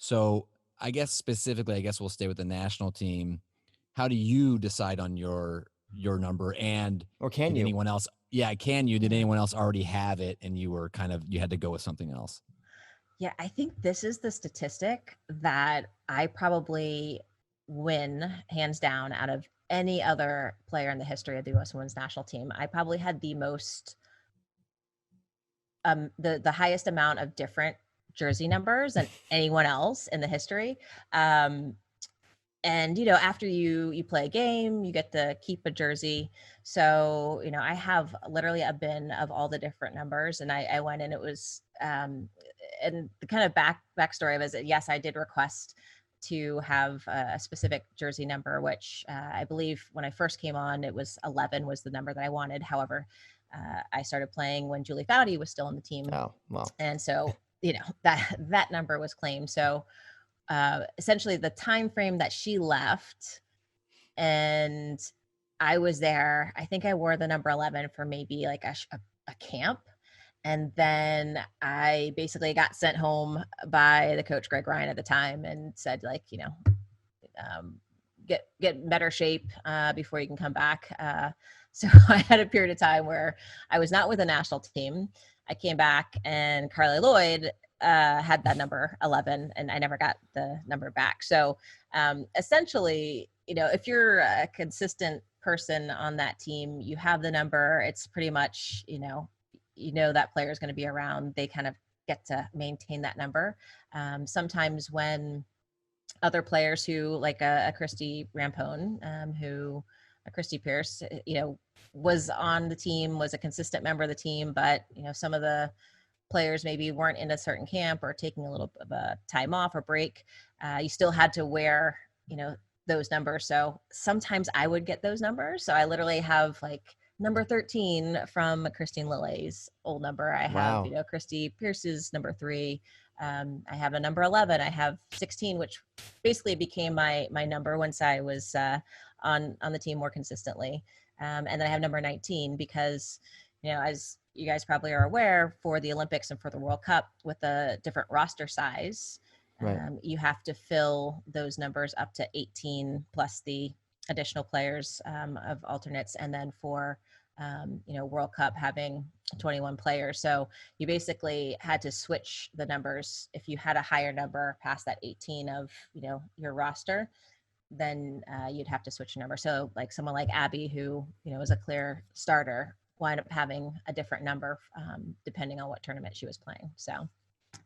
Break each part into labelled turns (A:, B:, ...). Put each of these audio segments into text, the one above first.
A: So I guess specifically, I guess we'll stay with the national team. How do you decide on your number? And
B: Or can
A: did
B: you?
A: anyone else? Yeah, can you? Did
C: Yeah.
A: anyone else already have it, and you were you had to go with something else?
C: Yeah, I think this is the statistic that I probably win hands down out of any other player in the history of the U.S. women's national team. I probably had the most, the highest amount of different jersey numbers than anyone else in the history. Um, and after you play a game, you get to keep a jersey. So I have literally a bin of all the different numbers, and I went, and it was and the kind of backstory of it is that, yes, I did request to have a specific jersey number, which I believe when I first came on, it was 11 was the number that I wanted. However, I started playing when Julie Foudy was still on the team,
B: Oh, well.
C: and so that number was claimed. So essentially the time frame that she left, and I was there, I think I wore the number 11 for maybe like a camp, and then I basically got sent home by the coach Greg Ryan at the time and said, like, um, get in better shape before you can come back. So I had a period of time where I was not with the national team. I came back, and Carly Lloyd had that number 11, and I never got the number back. So essentially, if you're a consistent person on that team, you have the number. It's pretty much, that player is going to be around. They kind of get to maintain that number. Sometimes when other players who, like a Christy Rampone, a Christy Pierce, was on the team, was a consistent member of the team, but some of the players maybe weren't in a certain camp or taking a little bit of a time off or break, you still had to wear, those numbers. So sometimes I would get those numbers. So I literally have like number 13 from Christine Lillet's old number. I have,
B: Wow.
C: Christy Pierce's number 3. I have a number 11. I have 16, which basically became my number once I was on the team more consistently. And then I have number 19 because, as you guys probably are aware, for the Olympics and for the World Cup, with a different roster size,
B: Right.
C: you have to fill those numbers up to 18 plus the additional players of alternates. And then for, World Cup having 21 players. So you basically had to switch the numbers. If you had a higher number past that 18 of, your roster, then you'd have to switch a number. So like someone like Abby, who, is a clear starter, wind up having a different number depending on what tournament she was playing. So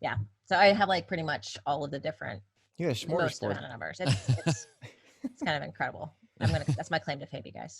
C: yeah. So I have like pretty much all of the different,
B: You got a
C: most
B: smorgasbord.
C: amount of numbers. It's kind of incredible. That's my claim to fame, you guys.